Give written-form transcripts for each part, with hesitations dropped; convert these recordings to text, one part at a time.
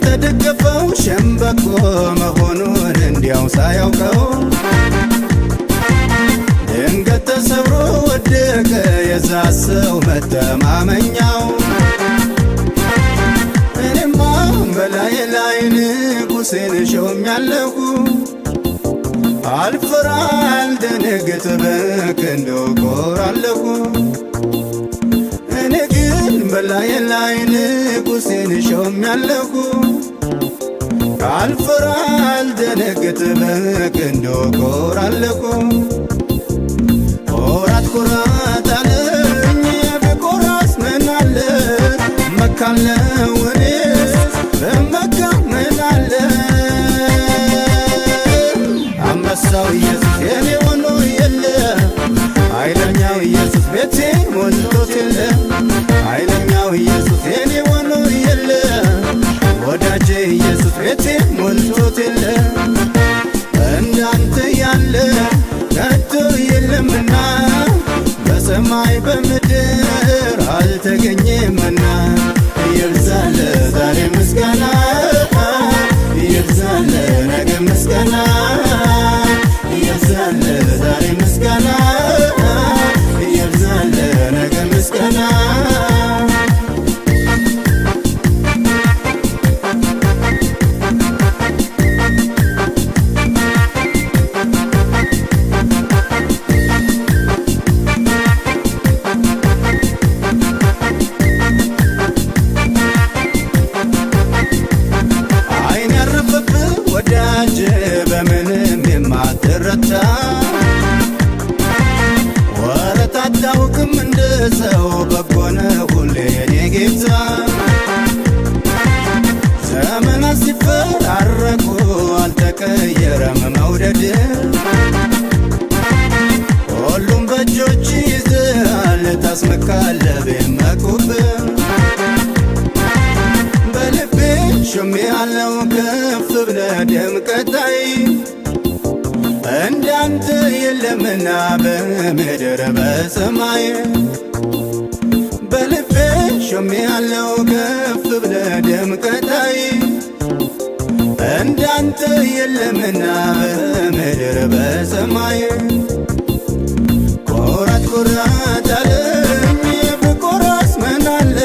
ያልተደገፈው ሸምበቆ መሆኑን እንዲያው ሳያውቀው ድንገት ተሰብሮ ወደቀ የዛ ሰው መተማመኛው። እኔማ በላይ ላይ ንጉሴን ሾሜያለሁ አልፈራ አልደነግጥ በክንዱ እኮራለሁ። እኔ ግን በላይ ላይ ንጉሴን ሾሜያለሁ አልፈራ አልደነግጥ በክንዱ እኮራለሁ። ኮራት ኮራት አለኝ ብኮራስ ምን አለ መካለው እኔስ በመካ ምን አለ። አንበሳው ኢየሱስ የኔ ሆኖ የለ ኃይለኛው ኢየሱስ ቤቴ ሞልቶት የለ ኃይለኛው ኢየሱስ የኔ ሆኖ የለ ወዳጄ ኢየሱስ ቤቴ ሞልቶት የለ። እንዳንተ ያለ ከቶ የለምና በሰማይ በምድር አልተገኘምና ይብዛል ዛሬ ምስጋና ይብዛል ነገ ምስጋና ይብዛል ዛሬ ምስጋና ይብዛል ነገ ምስጋና። ወዳጅ በምንም የማትረታ ወረት አታውቅም እንደ ሰው በጎነ ሁሌ የኔ ጌታ። ዘመናት ሲፈራረቁ አልተቀየረም መውደድ ሁሉም በእጆች ይዘሃል ታስመካለህ ቢመኩብ በልቤ ሾሜሃለው ከፍ ብለህ ደምቀታይ እንዳንተ የለምና በምድር በሰማይ። በልቤ ሾሜሃለው ከፍ ብለህ ደምቀታይ እንዳንተ የለምና በምድር በሰማይ። ኮራት ኮራት አለኝ ብኮራስ ምን አለ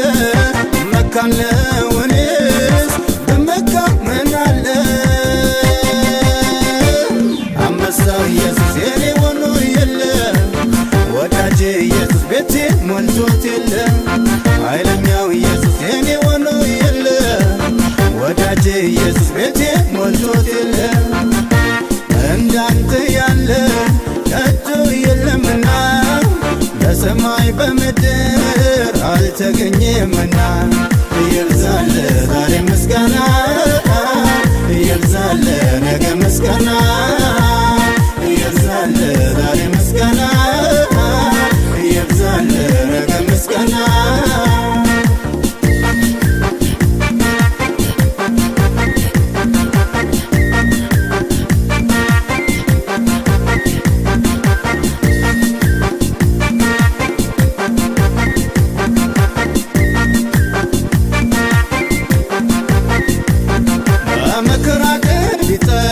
መካለው እኔስ በመካ ምን አለ። አንበሳው ኢየሱስ የኔ ሆኖ የለ ወዳጄ ኢየሱስ ቤቴ ሞልቶት የለ ኃይለኛው ኢየሱስ የኔ ሆኖ የለ ወዳጄ ኢየሱስ ቤቴ ሞልቶት የለ። እንዳንተ ያለ ከቶ የለምና በሰማይ በምድር አልተገኘምና ይብዛል ዛሬ ምስጋና ይብዛል ነገ ምስጋና ይብዛል ዛሬ ምስጋና ይብዛል ነገ ምስጋና።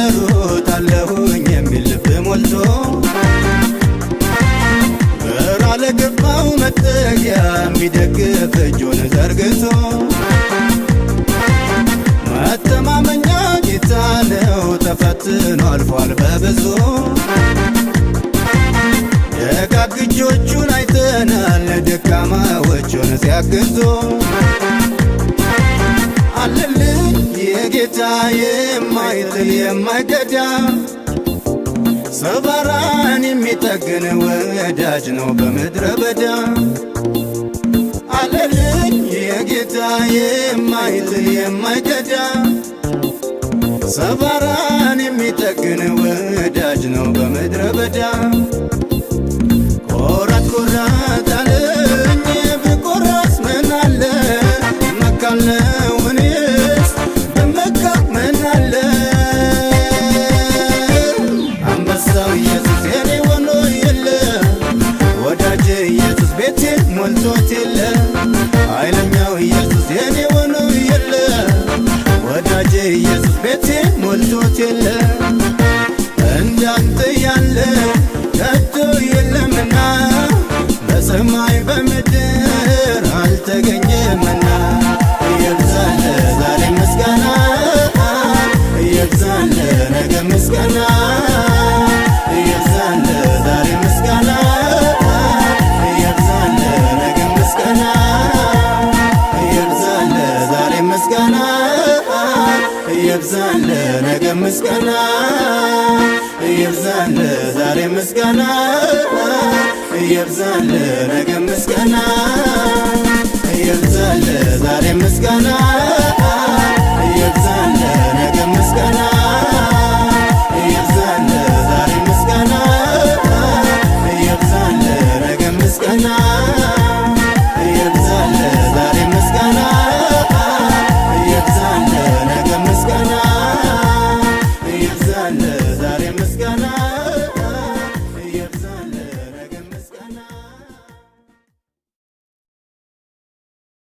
ቢጠሩታለሁኝ የሚል ልብ ሞልቶ ግራ ለገባው መጠጊያ የሚደግፍ እጁን ዘርግቶ መተማመኛ ጌታ ነው ተፈትኖ አልፏል በብዙ። ደጋግ እጆቹን አይተናል ደካማዎቹን ሲያግዙ አለልኝ የጌታ የማይጥል የማይገዳ ሰባራን የሚጠግን ወዳጅ ነው በምድረ በዳ። አለልኝ የጌታ የማይጥል የማይገዳ ሰባራን የሚጠግን ወዳጅ ነው በምድረ በዳ። ኮራት ኮራት አለኝ ብኮራስ ምን አለ መካለው እኔስ በመካ ምን አለ። አንበሳው ኢየሱስ የኔ ሆኖ የለ ወዳጄ ኢየሱስ ቤቴ ሞልቶት የለ ኃይለኛው ኢየሱስ የኔ ሆኖ የለ ወዳጄ ይብዛል ነገ ምስጋና ይብዛል ዛሬ ምስጋና ይብዛል ነገ ምስጋና ይብዛል ዛሬ ምስጋና